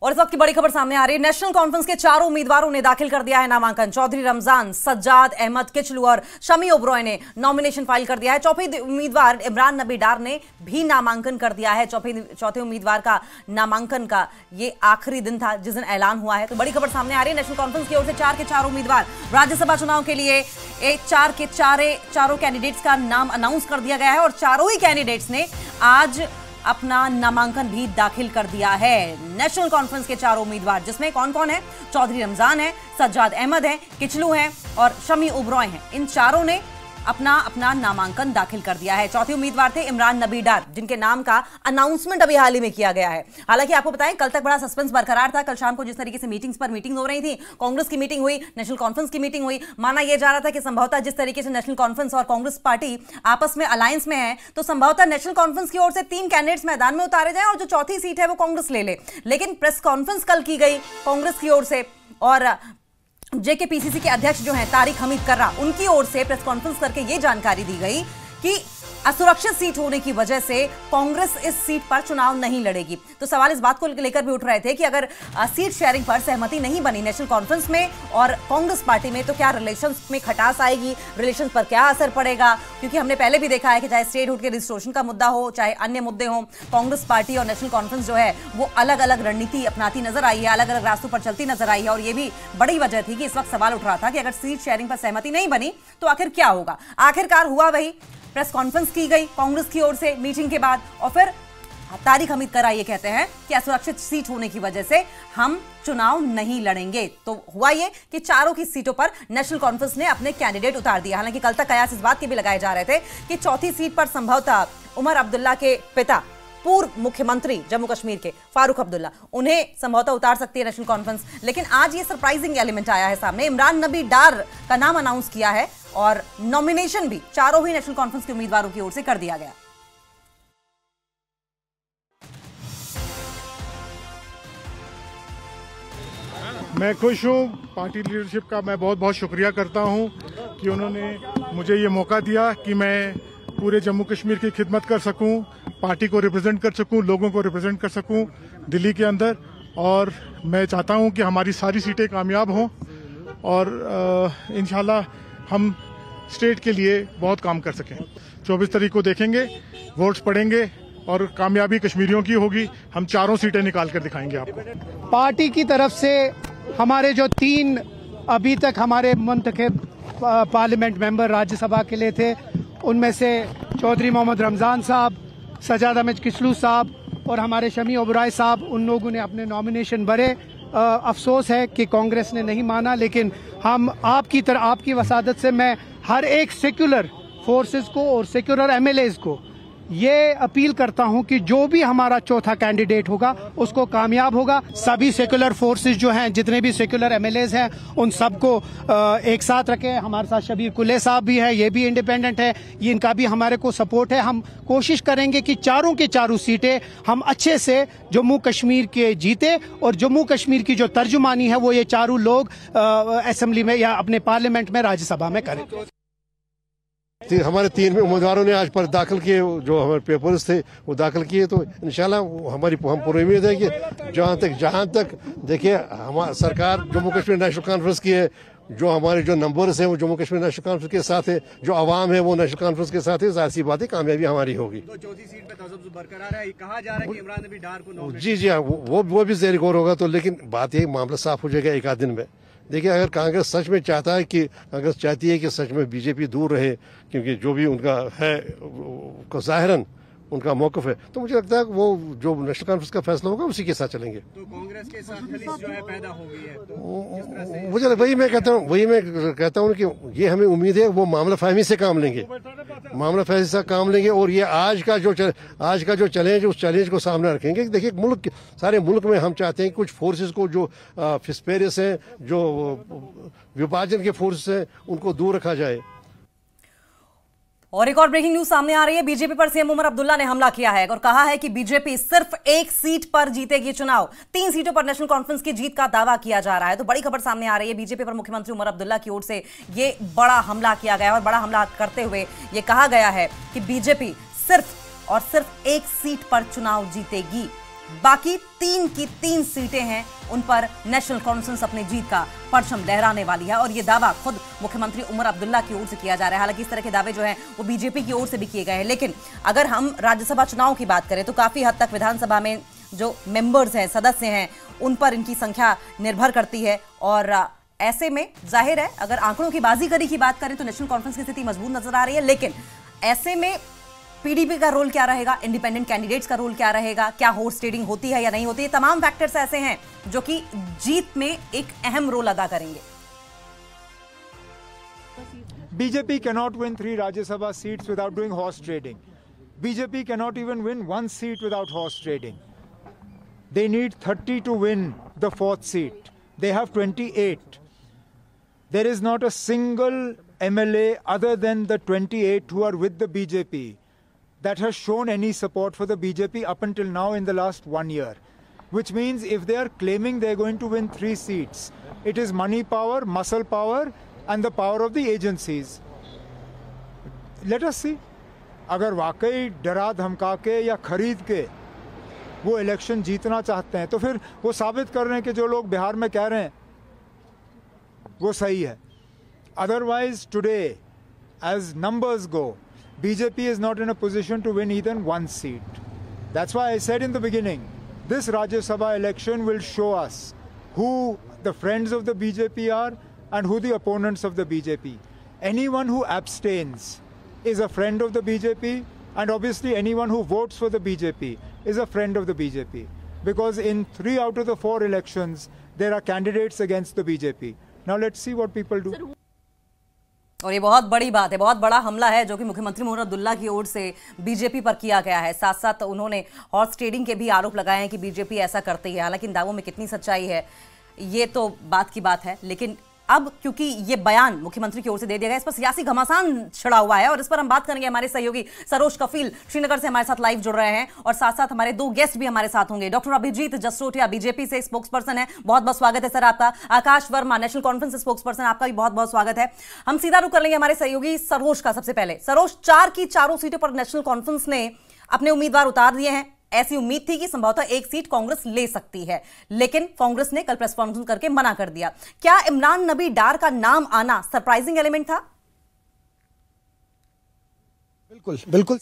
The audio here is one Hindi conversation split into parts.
और इस वक्त की बड़ी खबर सामने आ रही है। नेशनल कॉन्फ्रेंस के चारों उम्मीदवारों ने दाखिल कर दिया है नामांकन। चौधरी रमजान, सज्जाद अहमद किचलू और शमी ओबरॉय ने नॉमिनेशन फाइल कर दिया है। चौथे उम्मीदवार इमरान नबी डार ने भी नामांकन कर दिया है। चौथे उम्मीदवार का नामांकन का ये आखिरी दिन था जिस दिन ऐलान हुआ है। तो बड़ी खबर सामने आ रही है। नेशनल कॉन्फ्रेंस की ओर से 4 के 4 उम्मीदवार राज्यसभा चुनाव के लिए चारों कैंडिडेट्स का नाम अनाउंस कर दिया गया है और चारों ही कैंडिडेट्स ने आज अपना नामांकन भी दाखिल कर दिया है। नेशनल कॉन्फ्रेंस के चारों उम्मीदवार जिसमें कौन कौन है? चौधरी रमजान है, सज्जाद अहमद है, किचलू है और शमी ओबरॉय हैं। इन चारों ने अपना नामांकन दाखिल कर दिया है। चौथे उम्मीदवार थे इमरान नबी डार, जिनके नाम का अनाउंसमेंट अभी हाल ही में किया गया है। हालांकि आपको बताएं, कल तक बड़ा सस्पेंस बरकरार था। कल शाम को जिस तरीके से मीटिंग हो रही थी, कांग्रेस की मीटिंग हुई, नेशनल कॉन्फ्रेंस की मीटिंग हुई, माना यह जा रहा था कि संभवतः जिस तरीके से नेशनल कॉन्फ्रेंस और कांग्रेस पार्टी आपस में अलायंस में है, तो संभवतः नेशनल कॉन्फ्रेंस की ओर से 3 कैंडिडेट्स मैदान में उतारे जाए और जो चौथी सीट है वो कांग्रेस ले ले। लेकिन प्रेस कॉन्फ्रेंस कल की गई कांग्रेस की ओर से और जेकेपीसीसी के अध्यक्ष जो हैं तारिक हमीद कर्रा, उनकी ओर से प्रेस कॉन्फ्रेंस करके यह जानकारी दी गई कि असुरक्षित सीट होने की वजह से कांग्रेस इस सीट पर चुनाव नहीं लड़ेगी। तो सवाल इस बात को लेकर भी उठ रहे थे कि अगर सीट शेयरिंग पर सहमति नहीं बनी नेशनल कॉन्फ्रेंस में और कांग्रेस पार्टी में, तो क्या रिलेशंस में खटास आएगी, रिलेशंस पर क्या असर पड़ेगा? क्योंकि हमने पहले भी देखा है कि चाहे स्टेटहुड के रजिस्ट्रेशन का मुद्दा हो, चाहे अन्य मुद्दे हों, कांग्रेस पार्टी और नेशनल कॉन्फ्रेंस जो है वो अलग अलग रणनीति अपनाती नजर आई है, अलग अलग रास्तों पर चलती नजर आई है। और ये भी बड़ी वजह थी कि इस वक्त सवाल उठ रहा था कि अगर सीट शेयरिंग पर सहमति नहीं बनी तो आखिर क्या होगा। आखिरकार हुआ वही, प्रेस कॉन्फ्रेंस की गई कांग्रेस की ओर से मीटिंग के बाद और फिर तारिक हमीद कर्रा ये कहते हैं कि असुरक्षित सीट होने की वजह से हम चुनाव नहीं लड़ेंगे। तो हुआ ये कि चारों की सीटों पर नेशनल कॉन्फ्रेंस ने अपने कैंडिडेट उतार दिया। हालांकि कल तक कयास इस बात के भी लगाए जा रहे थे कि चौथी सीट पर संभवतः उमर अब्दुल्ला के पिता, पूर्व मुख्यमंत्री जम्मू कश्मीर के फारूक अब्दुल्ला, उन्हें संभवतः उतार सकती है नेशनल कॉन्फ्रेंस। लेकिन आज ये सरप्राइजिंग एलिमेंट आया है सामने। इमरान नबी डार का नाम अनाउंस किया है और नॉमिनेशन भी चारों ही नेशनल कॉन्फ्रेंस के उम्मीदवारों की ओर से कर दिया गया। मैं खुश हूं। पार्टी लीडरशिप का मैं बहुत बहुत शुक्रिया करता हूं कि उन्होंने मुझे ये मौका दिया कि मैं पूरे जम्मू कश्मीर की खिदमत कर सकूं, पार्टी को रिप्रेजेंट कर सकूं, लोगों को रिप्रेजेंट कर सकूं दिल्ली के अंदर। और मैं चाहता हूं कि हमारी सारी सीटें कामयाब हों और इंशाल्लाह हम स्टेट के लिए बहुत काम कर सकें। 24 तारीख को देखेंगे, वोट्स पड़ेंगे और कामयाबी कश्मीरियों की होगी। हम चारों सीटें निकाल कर दिखाएंगे आपको। पार्टी की तरफ से हमारे जो 3 अभी तक हमारे मुंतखब पार्लियामेंट मेंबर राज्यसभा के लिए थे, उनमें से चौधरी मोहम्मद रमजान साहब, सज्जाद अहमद किचलू साहब और हमारे शमी ओबरॉय साहब, उन लोगों ने अपने नॉमिनेशन भरे। अफसोस है कि कांग्रेस ने नहीं माना, लेकिन हम आपकी वसादत से मैं हर एक सेक्युलर फोर्सेस को और सेक्युलर एमएलएज को ये अपील करता हूं कि जो भी हमारा चौथा कैंडिडेट होगा उसको कामयाब होगा। सभी सेक्युलर फोर्सेस जो हैं, जितने भी सेक्युलर एमएलएज हैं, उन सबको एक साथ रखें। हमारे साथ शबीर कुल्ले साहब भी है, ये भी इंडिपेंडेंट है, इनका भी हमारे को सपोर्ट है। हम कोशिश करेंगे कि चारों के चारों सीटें हम अच्छे से जम्मू कश्मीर के जीते और जम्मू कश्मीर की जो तर्जुमानी है वो ये चारों लोग असेंबली में या अपने पार्लियामेंट में, राज्यसभा में करें। हमारे 3 उम्मीदवारों ने आज पर दाखिल किए, जो हमारे पेपर्स थे वो दाखिल किए। तो इंशाल्लाह हम पूरी उम्मीद है कि जहां तक देखिए हमारी सरकार जम्मू कश्मीर नेशनल कॉन्फ्रेंस की है, जो हमारे जो नंबर्स हैं वो जम्मू कश्मीर नेशनल कॉन्फ्रेंस के साथ है, जो आवाम है वो नेशनल कॉन्फ्रेंस के साथ है, जाहिर सी बात है कामयाबी हमारी होगी। तो चौथी सीट पे तसब्बुर बरकरार है, कहा जा रहा है कि इमरान नबी डार को जी हाँ, वो भी ज़ेर गौर होगा। तो लेकिन बात यही, मामला साफ हो जाएगा एक आध दिन में। देखिए, अगर कांग्रेस सच में चाहता है कि कांग्रेस चाहती है कि सच में बीजेपी दूर रहे, क्योंकि जो भी उनका है ज़ाहिरन उनका मौक़िफ़ है, तो मुझे लगता है वो जो नेशनल कॉन्फ्रेंस का फैसला होगा उसी के साथ चलेंगे। तो कांग्रेस के साथ खलीस जो है पैदा हो गई है, तो मुझे वही मैं कहता हूँ कि ये हमें उम्मीद है वो मामला फहमी से काम लेंगे, और ये आज का जो चैलेंज, उस चैलेंज को सामने रखेंगे। देखिए, सारे मुल्क में हम चाहते हैं कुछ फोर्सेस को जो फिस्पेरियस हैं, जो विभाजन के फोर्सेस हैं, उनको दूर रखा जाए। और एक और ब्रेकिंग न्यूज सामने आ रही है। बीजेपी पर सीएम उमर अब्दुल्ला ने हमला किया है और कहा है कि बीजेपी सिर्फ 1 सीट पर जीतेगी चुनाव। 3 सीटों पर नेशनल कॉन्फ्रेंस की जीत का दावा किया जा रहा है। तो बड़ी खबर सामने आ रही है। बीजेपी पर मुख्यमंत्री उमर अब्दुल्ला की ओर से ये बड़ा हमला किया गया और बड़ा हमला करते हुए ये कहा गया है कि बीजेपी सिर्फ और सिर्फ 1 सीट पर चुनाव जीतेगी। बाकी 3 की 3 सीटें हैं, उन पर नेशनल कॉन्फ्रेंस अपनी जीत का परचम लहराने वाली है। और ये दावा खुद मुख्यमंत्री उमर अब्दुल्ला की ओर से किया जा रहा है। हालांकि इस तरह के दावे जो हैं वो बीजेपी की ओर से भी किए गए हैं। लेकिन अगर हम राज्यसभा चुनाव की बात करें तो काफी हद तक विधानसभा में जो मेंबर्स हैं, सदस्य हैं, उन पर इनकी संख्या निर्भर करती है। और ऐसे में जाहिर है, अगर आंकड़ों की बाजीगरी की बात करें तो नेशनल कॉन्फ्रेंस की स्थिति मजबूत नजर आ रही है। लेकिन ऐसे में पीडीपी का रोल क्या रहेगा, इंडिपेंडेंट कैंडिडेट्स का रोल क्या रहेगा, क्या हॉर्स ट्रेडिंग होती है या नहीं होती है, तमाम फैक्टर्स ऐसे हैं जो कि जीत में एक अहम रोल अदा करेंगे। BJP cannot win 3 Rajya Sabha seats without doing horse trading. BJP cannot even win 1 seat without horse trading. They need 30 to win the 4th seat. They have 28. There is not a single MLA other than the 28 who are with the BJP that has shown any support for the BJP up until now in the last 1 year. Which means if they are claiming they are going to win 3 seats, it is money power, muscle power and the power of the agencies. Let us see. अगर वाकई डरा धमका के या खरीद के वो इलेक्शन जीतना चाहते हैं तो फिर वो साबित कर रहे हैं कि जो लोग बिहार में कह रहे हैं वो सही है. Otherwise today, as numbers go, BJP is not in a position to win even 1 seat. That's why I said in the beginning, this Rajya Sabha election will show us who the friends of the BJP are and who the opponents of the BJP. Anyone who abstains is a friend of the BJP, and obviously anyone who votes for the BJP is a friend of the BJP. Because in 3 out of the 4 elections, there are candidates against the BJP. Now let's see what people do. और ये बहुत बड़ी बात है, बहुत बड़ा हमला है जो कि मुख्यमंत्री उमर अब्दुल्ला की ओर से बीजेपी पर किया गया है। साथ साथ उन्होंने हॉर्स ट्रेडिंग के भी आरोप लगाए हैं कि बीजेपी ऐसा करती है। हालांकि इन दावों में कितनी सच्चाई है ये तो बात की बात है। लेकिन अब क्योंकि ये बयान मुख्यमंत्री की ओर से दे दिया गया, इस पर सियासी घमासान छिड़ा हुआ है और इस पर हम बात करेंगे। हमारे सहयोगी सरोज कफील श्रीनगर से हमारे साथ लाइव जुड़ रहे हैं और साथ साथ हमारे 2 गेस्ट भी हमारे साथ होंगे। डॉक्टर अभिजीत जसरोटिया बीजेपी से स्पोक्स पर्सन है, बहुत बहुत स्वागत है सर आपका। आकाश वर्मा नेशनल कॉन्फ्रेंस स्पोक्स पर्सन, आपका भी बहुत बहुत स्वागत है। हम सीधा रुख कर लेंगे हमारे सहयोगी सरोज का। सबसे पहले सरोज, 4 की 4 सीटों पर नेशनल कॉन्फ्रेंस ने अपने उम्मीदवार उतार दिए हैं। ऐसी उम्मीद थी कि संभवतः 1 सीट कांग्रेस ले सकती है, लेकिन कांग्रेस ने कल प्रेस कॉन्फ्रेंस करके मना कर दिया। क्या इमरान नबी डार का नाम आना सरप्राइजिंग एलिमेंट था? बिल्कुल बिल्कुल,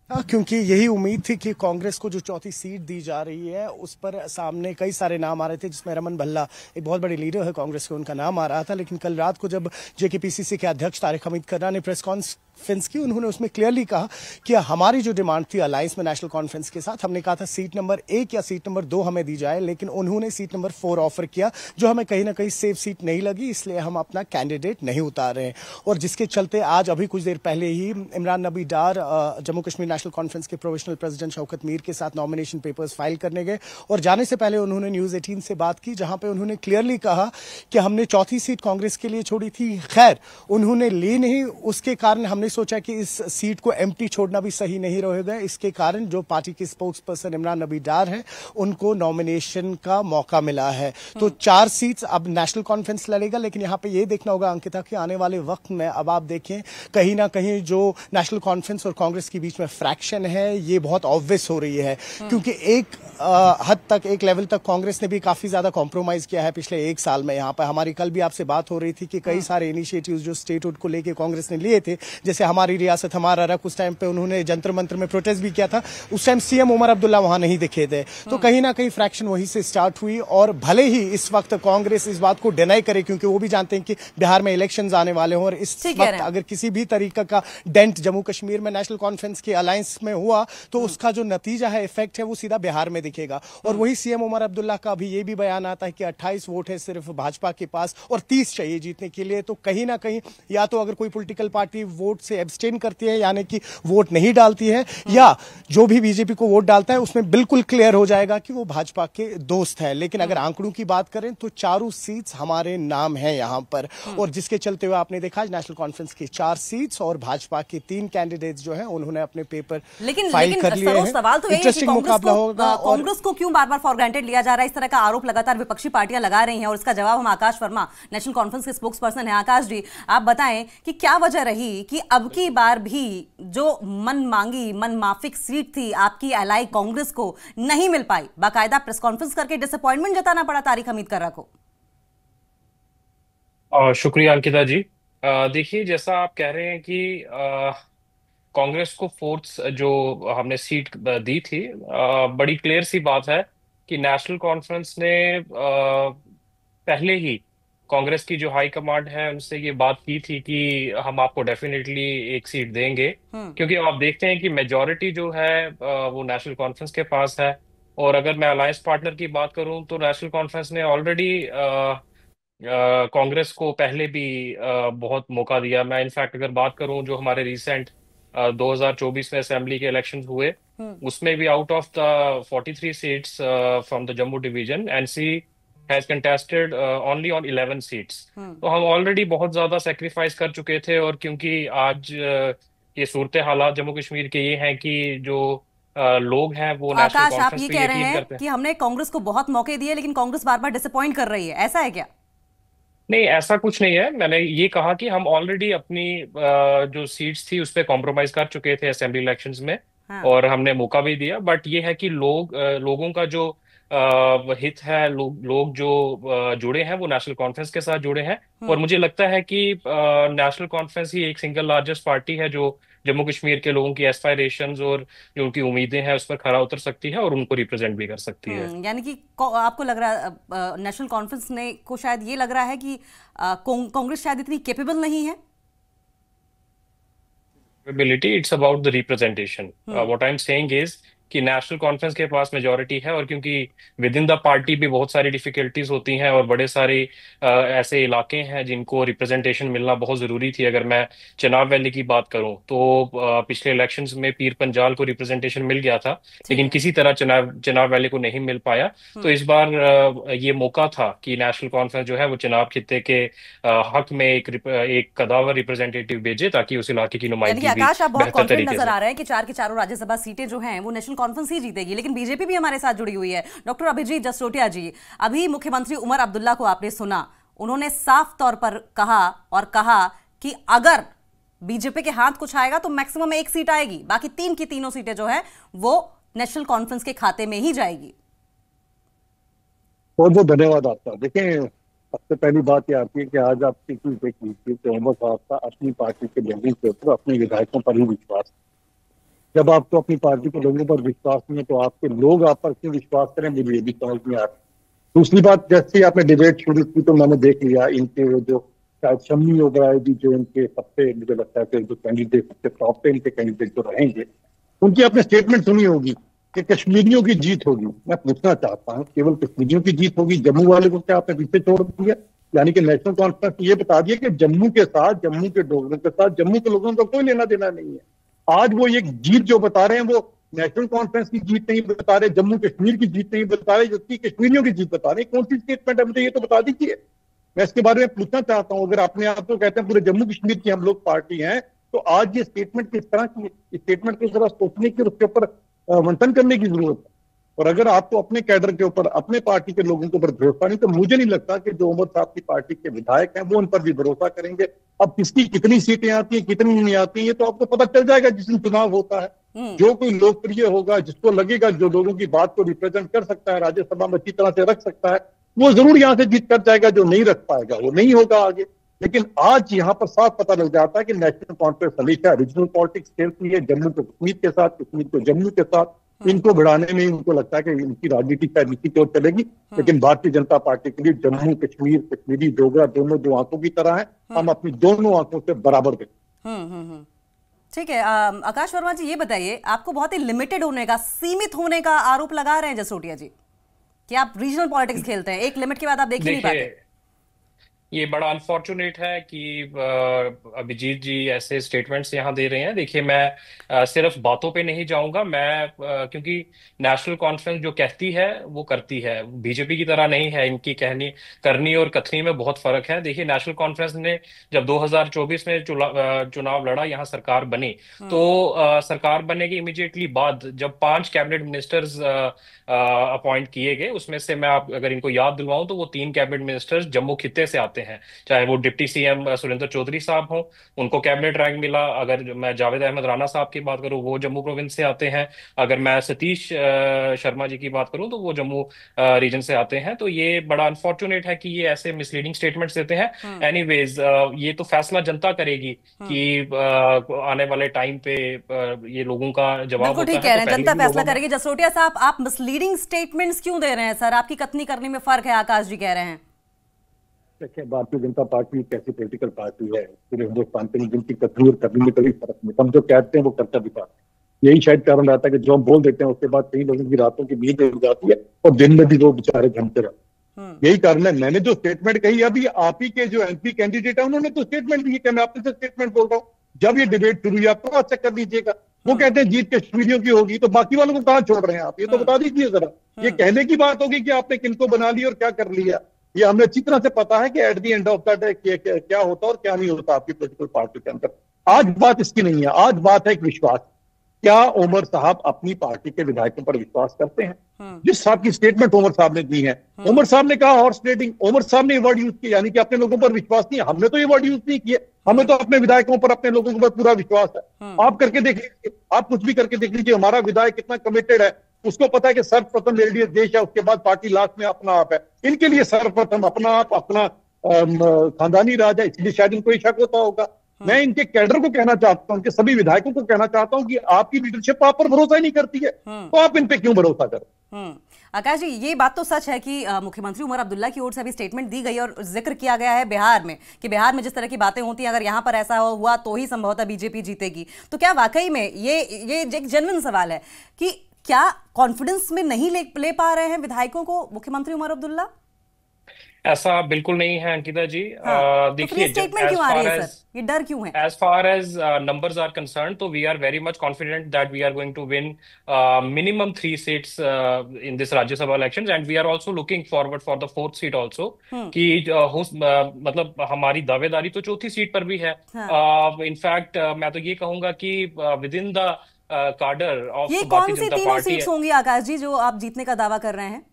क्योंकि यही उम्मीद थी कि कांग्रेस को जो 4थी सीट दी जा रही है उस पर सामने कई सारे नाम आ रहे थे, जिसमें रमन भल्ला एक बहुत बड़े लीडर है कांग्रेस के, उनका नाम आ रहा था। लेकिन कल रात को जब जेकेपीसीसी के अध्यक्ष तारिक हमीद कर्रा ने प्रेस कॉन्फ्रेंस की, उन्होंने उसमें क्लियरली कहा कि हमारी जो डिमांड थी अलायंस में नेशनल कॉन्फ्रेंस के साथ, हमने कहा था सीट नंबर 1 या सीट नंबर 2 हमें दी जाए, लेकिन उन्होंने सीट नंबर 4 ऑफर किया, जो हमें कहीं ना कहीं सेफ सीट नहीं लगी, इसलिए हम अपना कैंडिडेट नहीं उतार रहे हैं। और जिसके चलते आज अभी कुछ देर पहले ही इमरान नबी डार जम्मू कश्मीर नेशनल कॉन्फ्रेंस के प्रोविजनल प्रेसिडेंट शौकत मीर के साथ नॉमिनेशन पेपर्स फाइल करने गए और जाने से पहले उन्होंने न्यूज़ 18 से बात की, जहां पे उन्होंने क्लियरली कहा कि हमने 4थी सीट कांग्रेस के लिए छोड़ी थी, खैर उन्होंने ली नहीं, उसके कारण हमने सोचा कि इस सीट को एम्प्टी छोड़ना भी सही नहीं रहेगा। इसके कारण जो पार्टी के स्पोक्स पर्सन इमरान नबी डार है उनको नॉमिनेशन का मौका मिला है। तो 4 सीट्स अब नेशनल कॉन्फ्रेंस लड़ेगा, लेकिन यहाँ पे ये देखना होगा अंकिता कि आने वाले वक्त में अब आप देखें कहीं ना कहीं जो नेशनल कॉन्फ्रेंस और कांग्रेस के बीच में फ्रैक्शन है ये बहुत ऑब्वियस हो रही है, क्योंकि एक हद तक, एक लेवल तक कांग्रेस ने भी काफी ज्यादा कॉम्प्रोमाइज किया है पिछले 1 साल में। यहाँ पर हमारी कल भी आपसे बात हो रही थी कि कई सारे इनिशिएटिव्स जो स्टेटहुड को लेकर कांग्रेस ने लिए थे, जैसे हमारी रियासत हमारा रख, उस टाइम पे उन्होंने जंतर मंतर में प्रोटेस्ट भी किया था, उस टाइम सीएम उमर अब्दुल्ला वहां नहीं दिखे थे। तो कहीं ना कहीं फ्रैक्शन वहीं से स्टार्ट हुई और भले ही इस वक्त कांग्रेस इस बात को डिनाई करे, क्योंकि वो भी जानते हैं कि बिहार में इलेक्शंस आने वाले हों और इस वक्त अगर किसी भी तरीके का डेंट जम्मू कश्मीर में नेशनल कॉन्फ्रेंस के अलायंस में हुआ तो उसका जो नतीजा है, इफेक्ट है, वो सीधा बिहार में दिखेगा। और वही सीएम उमर अब्दुल्ला का भी ये भी बयान आता है कि 28 वोट है सिर्फ भाजपा के पास और 30 चाहिए जीतने के लिए। तो कहीं ना कहीं या तो अगर कोई पॉलिटिकल पार्टी वोट से एब्सटेन करती है, यानी कि वोट नहीं डालती है, या जो भी बीजेपी को वोट डालता है उसमें बिल्कुल क्लियर हो जाएगा कि वो भाजपा के दोस्त है। लेकिन अगर आंकड़ों की बात करें तो 4 सीट्स हमारे नाम है यहां पर, और जिसके चलते हुए आपने देखा नेशनल कॉन्फ्रेंस की 4 सीट्स और भाजपा के 3 कैंडिडेट्स जो है उन्होंने अपने पेपर फाइल कर लिए हैं। सवाल तो इंटरेस्टिंग मुकाबला होगा कांग्रेस को क्यों बार बार फॉर ग्रांटेड लिया जा रहा है? इस तरह का आरोप लगातार विपक्षी पार्टियां लगा रही हैं और इसका जवाब हम आकाश वर्मा, नेशनल कॉन्फ्रेंस के स्पोक्स पर्सन हैं। आकाश जी, आप बताएं कि क्या वजह रही कि अब की बार भी जो मन माफिक सीट थी आपकी एलाई कांग्रेस को नहीं मिल पाई, बाकायदा प्रेस कॉन्फ्रेंस करके डिसअपॉइंटमेंट जताना पड़ा तारिक हमीद कर्रा को? शुक्रिया अंकिता जी। देखिए, जैसा आप कह रहे हैं कि कांग्रेस को फोर्थ जो हमने सीट दी थी, बड़ी क्लियर सी बात है कि नेशनल कॉन्फ्रेंस ने पहले ही कांग्रेस की जो हाई कमांड है उनसे ये बात की थी कि हम आपको डेफिनेटली एक सीट देंगे, क्योंकि आप देखते हैं कि मेजॉरिटी जो है वो नेशनल कॉन्फ्रेंस के पास है। और अगर मैं अलायंस पार्टनर की बात करूं तो नेशनल कॉन्फ्रेंस ने ऑलरेडी कांग्रेस को पहले भी बहुत मौका दिया। मैं इनफैक्ट अगर बात करूं जो हमारे रिसेंट 2024 में असेंबली के इलेक्शंस हुए, उसमें भी out of the 43 seats from the Jammu division, NC has contested only on 11 seats. तो हम ऑलरेडी बहुत ज्यादा सेक्रीफाइस कर चुके थे। और क्योंकि आज ये सूरत हालात जम्मू कश्मीर के ये हैं कि जो लोग हैं वो नेशनल आकाश, आप कॉन्फ्रेंस ये पे कह रहे यकीन हैं करते हैं। कि हमने कांग्रेस को बहुत मौके दिए लेकिन कांग्रेस बार बार डिसअपॉइंट कर रही है, ऐसा है क्या? नहीं, ऐसा कुछ नहीं है। मैंने ये कहा कि हम ऑलरेडी अपनी जो सीट्स थी उस पर कॉम्प्रोमाइज कर चुके थे असेंबली इलेक्शंस में, हाँ। और हमने मौका भी दिया। बट ये है कि लोगों का जो हित है, लोग जो जुड़े हैं वो नेशनल कॉन्फ्रेंस के साथ जुड़े हैं। और मुझे लगता है कि नेशनल कॉन्फ्रेंस ही एक सिंगल लार्जेस्ट पार्टी है जो जम्मू कश्मीर के लोगों की एस्पायरेशंस और जो उनकी उम्मीदें हैं उस पर खरा उतर सकती है और उनको रिप्रेजेंट भी कर सकती है। यानी कि आपको लग रहा है नेशनल कॉन्फ्रेंस ने को शायद ये लग रहा है कि कांग्रेस शायद इतनी कैपेबल नहीं है? Ability, it's about the representation. What I'm saying is कि नेशनल कॉन्फ्रेंस के पास मेजॉरिटी है, और क्योंकि विद इन द पार्टी भी बहुत सारी डिफिकल्टीज होती हैं और बड़े सारे ऐसे इलाके हैं जिनको रिप्रेजेंटेशन मिलना बहुत जरूरी थी। अगर मैं चिनाब वैली की बात करूं तो पिछले इलेक्शंस में पीर पंजाल को रिप्रेजेंटेशन मिल गया था, लेकिन किसी तरह चिनाब वैली को नहीं मिल पाया। तो इस बार ये मौका था कि नेशनल कॉन्फ्रेंस जो है वो चिनाब खित्ते के हक में एक कदावर रिप्रेजेंटेटिव भेजे ताकि उस इलाके की नुमाइंदगी भी आकाश, आप बहुत बेहतर कॉन्फिडेंट तरीके नजर से। आ रहे हैं कि 4 की चारों राज्यसभा सीटें जो हैं वो नेशनल कॉन्फ्रेंस ही जीतेगी, लेकिन बीजेपी भी हमारे साथ जुड़ी हुई है। डॉक्टर अभिजीत जसरोटिया जी, अभी मुख्यमंत्री उमर अब्दुल्ला को आपने सुना, उन्होंने साफ तौर पर कहा कि अगर बीजेपी के हाथ कुछ आएगा तो मैक्सिमम 1 सीट आएगी, बाकी 3 की तीनों सीटें जो है वो नेशनल कॉन्फ्रेंस के खाते में ही जाएगी। बहुत बहुत धन्यवाद आपका। देखें, सबसे पहली बात यह आती है कि आज आपकी चीज देख लीजिए कि अहमद साहब का अपनी पार्टी के लोगों के ऊपर, अपने विधायकों पर ही विश्वास। जब आपको अपनी पार्टी के लोगों पर विश्वास नहीं है तो आपके लोग आप पर क्यों विश्वास करें, मुझे ये भी समझ नहीं आ रहा। दूसरी बात, जैसे आपने डिबेट शुरू की तो मैंने देख लिया इनके जो शायद शम्मी ओबराय जी जो इनके सबसे मुझे लगता है कि जो कैंडिडेट सबसे टॉप 10 के कैंडिडेट जो रहेंगे, उनकी आपने स्टेटमेंट सुनी होगी कि कश्मीरियों की जीत होगी। मैं पूछना चाहता हूँ, केवल कश्मीरियों की जीत होगी, जम्मू वाले को क्या आपने पीछे छोड़ दिया? यानी कि नेशनल कॉन्फ्रेंस ये बता दिया कि जम्मू के साथ, जम्मू के डोगरों के साथ, जम्मू के लोगों का कोई लेना देना नहीं है। आज वो ये जीत जो बता रहे हैं वो नेशनल कॉन्फ्रेंस की जीत नहीं बता रहे, जम्मू कश्मीर की जीत नहीं बता रहे, जबकि कश्मीरियों की जीत बता रहे। कौन सी स्टेटमेंट है, मुझे ये तो बता दीजिए। मैं इसके बारे में पूछना चाहता हूँ। अगर अपने आप को कहते हैं पूरे जम्मू कश्मीर की हम लोग पार्टी हैं, तो आज ये स्टेटमेंट किस तरह की, इस स्टेटमेंट को जरा सोचने की, उसके ऊपर मंथन करने की जरूरत है। और अगर आपको अपने कैडर के ऊपर, अपने पार्टी के लोगों के ऊपर भरोसा नहीं, तो मुझे नहीं लगता कि जो उमर साहब की पार्टी के विधायक हैं वो उन पर भी भरोसा करेंगे। अब किसकी कितनी सीटें आती हैं, कितनी नहीं आती हैं, ये तो आपको पता चल जाएगा जिस दिन चुनाव होता है। जो कोई लोकप्रिय होगा, जिसको लगेगा जो लोगों की बात को रिप्रेजेंट कर सकता है, राज्यसभा में अच्छी तरह से रख सकता है, वो जरूर यहाँ से जीत कर जाएगा। जो नहीं रख पाएगा वो नहीं होगा आगे। लेकिन आज यहाँ पर साफ पता लग जाता है कि नेशनल कॉन्फ्रेंस हमेशा रीजनल पॉलिटिक्स खेलती है, जम्मू को कश्मीर के साथ, कश्मीर को जम्मू के साथ। इनको बढ़ाने में इनको लगता है कि इनकी राजनीति शायद इसी की ओर चलेगी। लेकिन भारतीय जनता पार्टी के लिए जम्मू कश्मीर, कश्मीरी डोगरा दोनों दो आंखों की तरह है। हम अपनी दोनों आंखों से बराबर देखें। ठीक है। आकाश वर्मा जी, ये बताइए, आपको बहुत ही लिमिटेड होने का, सीमित होने का आरोप लगा रहे हैं जसरोटिया जी कि आप रीजनल पॉलिटिक्स खेलते हैं, एक लिमिट के बाद आप देख ही नहीं पाते। ये बड़ा अनफॉर्चुनेट है कि अभिजीत जी ऐसे स्टेटमेंट्स यहाँ दे रहे हैं। देखिए, मैं सिर्फ बातों पे नहीं जाऊंगा, मैं क्योंकि नेशनल कॉन्फ्रेंस जो कहती है वो करती है, बीजेपी की तरह नहीं है। इनकी कहनी करनी और कथनी में बहुत फर्क है। देखिए, नेशनल कॉन्फ्रेंस ने जब 2024 में चुनाव लड़ा, यहाँ सरकार बनी, तो सरकार बनने के इमीडिएटली बाद जब 5 कैबिनेट मिनिस्टर्स अपॉइंट किए गए, उसमें से मैं आप अगर इनको याद दिलवाऊं तो वो 3 कैबिनेट मिनिस्टर्स जम्मू खित्ते से आते हैं। चाहे वो डिप्टी सीएम सुरेंद्र चौधरी साहब हों, उनको कैबिनेट रैंक मिला। अगर मैं जावेद अहमद राणा साहब की बात करूं, वो जम्मू प्रोविंस से आते हैं। अगर मैं सतीश शर्मा जी की बात करूं तो वो जम्मू रीजन से आते हैं। तो ये बड़ा अनफॉर्चुनेट है कि ये ऐसे मिसलीडिंग स्टेटमेंट्स देते हैं। एनीवेज, ये तो फैसला जनता करेगी कि आने वाले टाइम पे ये लोगों का जवाब बिल्कुल ठीक कह रहे हैं, जनता फैसला करेगी। जसरोटिया साहब, आप मिसलीडिंग स्टेटमेंट्स क्यों दे रहे हैं सर? आपकी कथनी करने में फर्क है, आकाश जी कह रहे हैं। देखिए, भारतीय जनता पार्टी एक ऐसी पॉलिटिकल पार्टी है पूरे हिंदुस्तान के, जिनकी कथनी और करने में कभी फर्क नहीं। हम जो कहते हैं वो करता दिखाते हैं। यही शायद कारण रहता है कि जो हम बोल देते हैं उसके बाद कई लोगों की रातों की नींद उड़ जाती है और दिन में भी लोग बेचारे घंटे रहते हैं। यही कारण है। मैंने जो स्टेटमेंट कही, अभी आप ही के जो एमपी कैंडिडेट है उन्होंने तो स्टेटमेंट दी है। मैं आपसे स्टेटमेंट बोल रहा हूँ, जब ये डिबेट शुरू हुई, आप तो चेक कर लीजिएगा, वो कहते हैं जीत कश्मीरियों की होगी, तो बाकी वालों को कहां छोड़ रहे हैं आप? ये तो बता दीजिए जरा। ये कहने की बात होगी कि आपने किनको बना लिया और क्या कर लिया। ये हमें अच्छी तरह से पता है कि at the end of the day क्या होता है और क्या नहीं होता आपकी पॉलिटिकल पार्टी के अंदर। आज बात इसकी नहीं है, आज बात है एक विश्वास। क्या उमर साहब अपनी पार्टी के विधायकों पर विश्वास करते हैं? जिस साहब की स्टेटमेंट उमर साहब ने दी है, उमर साहब ने कहा हॉर्स ट्रेडिंग, उमर साहब ने वर्ड यूज किया, यानी कि अपने लोगों पर विश्वास नहीं है। हमने तो ये वर्ड यूज नहीं किए, हमें तो अपने विधायकों पर, अपने लोगों पर पूरा विश्वास है। आप करके देख लीजिए, आप कुछ भी करके देख लीजिए, हमारा विधायक कितना कमिटेड है। उसको पता है कि सर्वप्रथम एलडीएफ देश है, उसके बाद पार्टी लास्ट में अपना आप है। इनके लिए सर्वप्रथम अपना आप, अपना खानदानी राज है, इसलिए शायद इनको शक होता होगा। मैं इनके कैडर को कहना चाहता हूं, उनके सभी विधायकों को कहना चाहता हूं कि आपकी लीडरशिप आप पर भरोसा ही नहीं करती है, तो आप इन पे क्यों भरोसा करें? आकाश जी, ये बात तो सच है कि मुख्यमंत्री उमर अब्दुल्ला की ओर से अभी स्टेटमेंट दी गई और जिक्र किया गया है बिहार में कि बिहार में जिस तरह की बातें होती हैं, अगर यहाँ पर ऐसा हुआ तो ही संभवतः बीजेपी जीतेगी। तो क्या वाकई में ये एक जेन्युइन सवाल है कि क्या कॉन्फिडेंस में नहीं ले पा रहे हैं विधायकों को मुख्यमंत्री उमर अब्दुल्ला? ऐसा बिल्कुल नहीं है अंकिता जी। देखिए, स्टेटमेंट क्यों आ रही है सर? ये डर क्यों है? As far as numbers are concerned, तो we are very much confident that we are going to win minimum 3 seats in this Rajya Sabha elections, and we are also looking forward for the 4th seat also. कि मतलब हमारी दावेदारी तो 4थी सीट पर भी है। इनफैक्ट मैं तो ये कहूंगा कि विद इन द कार्डर ऑफ ये कौन सी तीनों सीट्स होंगी आकाश जी जो आप जीतने का दावा कर रहे हैं?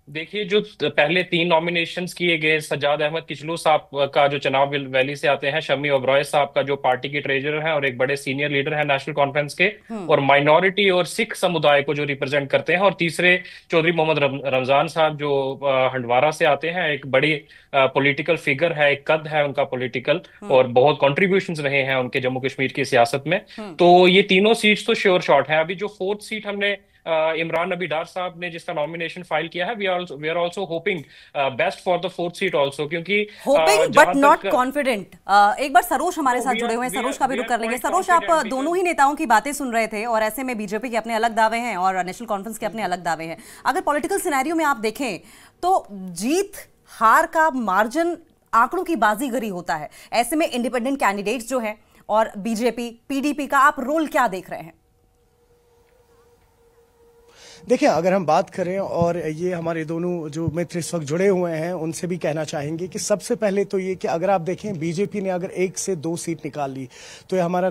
देखिए, जो पहले 3 नॉमिनेशंस किए गए, सज्जाद अहमद किचलू साहब का जो चुनाव वैली से आते हैं, शमी ओबरॉय साहब का जो पार्टी के ट्रेजरर हैं और एक बड़े सीनियर लीडर हैं नेशनल कॉन्फ्रेंस के, और माइनॉरिटी और सिख समुदाय को जो रिप्रेजेंट करते हैं, और तीसरे चौधरी मोहम्मद रमजान साहब जो हंडवारा से आते हैं, एक बड़ी पॉलिटिकल फिगर है, एक कद है उनका पॉलिटिकल, और बहुत कॉन्ट्रीब्यूशंस रहे हैं उनके जम्मू कश्मीर की सियासत में। तो ये तीनों सीट्स तो श्योर शॉट है। अभी जो 4th सीट हमने इमरान नबी डार साहब ने जिसका नॉमिनेशन फाइल किया है, we are also hoping best for the 4th seat also, क्योंकि होपिंग बट नॉट कॉन्फिडेंट। एक बार सरोज हमारे साथ जुड़े हुए हैं, सरोज का भी रुख कर लेंगे। सरोज, आप दोनों ही नेताओं की बातें सुन रहे थे और ऐसे में बीजेपी के अपने अलग दावे हैं और नेशनल कॉन्फ्रेंस के अपने अलग दावे हैं। अगर पॉलिटिकल सिनेरियो में आप देखें तो जीत हार का मार्जिन आंकड़ों की बाजीगरी होता है। ऐसे में इंडिपेंडेंट कैंडिडेट्स जो है और बीजेपी पीडीपी का आप रोल क्या देख रहे हैं? देखिए, अगर हम बात करें और ये हमारे दोनों जो मित्र इस वक्त जुड़े हुए हैं उनसे भी कहना चाहेंगे कि सबसे पहले तो ये कि अगर आप देखें बीजेपी ने अगर 1 से 2 सीट निकाल ली तो ये हमारा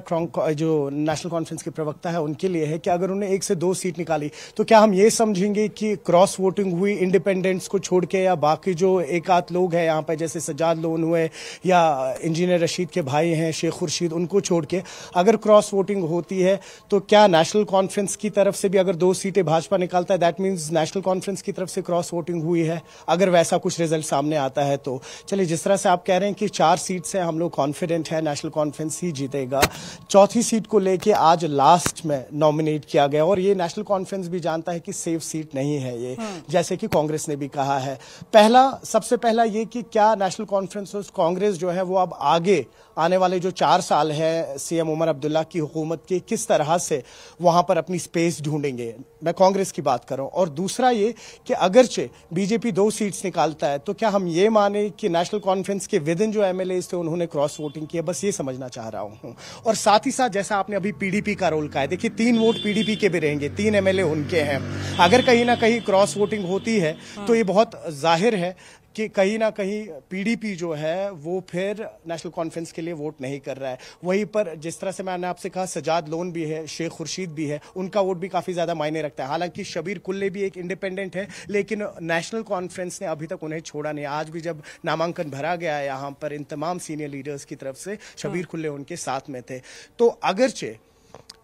जो नेशनल कॉन्फ्रेंस के प्रवक्ता है उनके लिए है कि अगर उन्हें 1 से 2 सीट निकाली तो क्या हम ये समझेंगे कि क्रॉस वोटिंग हुई इंडिपेंडेंट्स को छोड़ के, या बाकी जो एक आध लोग हैं यहाँ पर जैसे सज्जाद लोन हुए या इंजीनियर रशीद के भाई हैं शेख खुर्शीद, उनको छोड़ के अगर क्रॉस वोटिंग होती है तो क्या नेशनल कॉन्फ्रेंस की तरफ से भी अगर 2 सीटें भाजपा निकालता है, दैट मींस नेशनल कॉन्फ्रेंस की तरफ से क्रॉस वोटिंग हुई है? अगर वैसा कुछ रिजल्ट सामने आता है तो चलिए, जिस तरह से आप कह रहे हैं कि 4 सीट से हम लोग कॉन्फिडेंट है नेशनल कॉन्फ्रेंस ही जीतेगा, 4थी सीट को लेके आज लास्ट में नॉमिनेट किया गया और ये नेशनल कॉन्फ्रेंस भी जानता है कि सेफ सीट नहीं है ये, जैसे कि कांग्रेस ने भी कहा है। सबसे पहला ये कि क्या नेशनल कॉन्फ्रेंस और कांग्रेस जो है वो अब आगे आने वाले जो 4 साल है सीएम उमर अब्दुल्ला की हुकूमत के, किस तरह से वहां पर अपनी स्पेस ढूंढेंगे? मैं कांग्रेस कांग्रेस की बात कर रहा हूं। और दूसरा ये कि अगरचे बीजेपी 2 सीट्स निकालता है तो क्या हम ये माने कि नेशनल कॉन्फ्रेंस के विद इन जो एमएलएज थे उन्होंने क्रॉस वोटिंग किया, बस ये समझना चाह रहा हूं। और साथ ही साथ जैसा आपने अभी पीडीपी का रोल कहा है, देखिए 3 वोट पीडीपी के भी रहेंगे, 3 एमएलए उनके हैं। अगर कहीं ना कहीं क्रॉस वोटिंग होती है तो ये बहुत जाहिर है कि कहीं ना कहीं पीडीपी जो है वो फिर नेशनल कॉन्फ्रेंस के लिए वोट नहीं कर रहा है। वहीं पर जिस तरह से मैंने आपसे कहा सजाद लोन भी है, शेख खुर्शीद भी है, उनका वोट भी काफी ज्यादा मायने रखता है। हालांकि शबीर कुल्ले भी एक इंडिपेंडेंट है, लेकिन नेशनल कॉन्फ्रेंस ने अभी तक उन्हें छोड़ा नहीं। आज भी जब नामांकन भरा गया है यहाँ पर इन तमाम सीनियर लीडर्स की तरफ से, शबीर कुल्ले उनके साथ में थे। तो अगरचे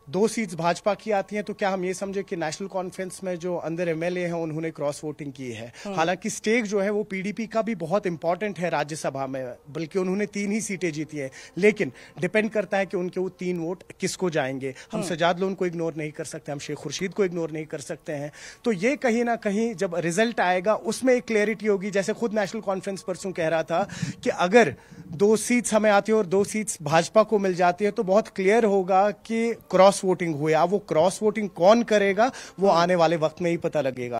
2 सीट्स भाजपा की आती हैं तो क्या हम ये समझे कि नेशनल कॉन्फ्रेंस में जो अंदर एमएलए हैं उन्होंने क्रॉस वोटिंग की है। हालांकि स्टेक जो है वो पीडीपी का भी बहुत इंपॉर्टेंट है राज्यसभा में, बल्कि उन्होंने 3 ही सीटें जीती हैं, लेकिन डिपेंड करता है कि उनके वो 3 वोट किसको जाएंगे। हम सजाद लोन को इग्नोर नहीं कर सकते, हम शेख खुर्शीद को इग्नोर नहीं कर सकते हैं। तो ये कहीं ना कहीं जब रिजल्ट आएगा उसमें एक क्लैरिटी होगी। जैसे खुद नेशनल कॉन्फ्रेंस परसों कह रहा था कि अगर 2 सीट्स हमें आती है और 2 सीट्स भाजपा को मिल जाती है तो बहुत क्लियर होगा कि क्रॉस वोटिंग हुई। अब वो क्रॉस वोटिंग कौन करेगा वो आने वाले वक्त में ही पता लगेगा।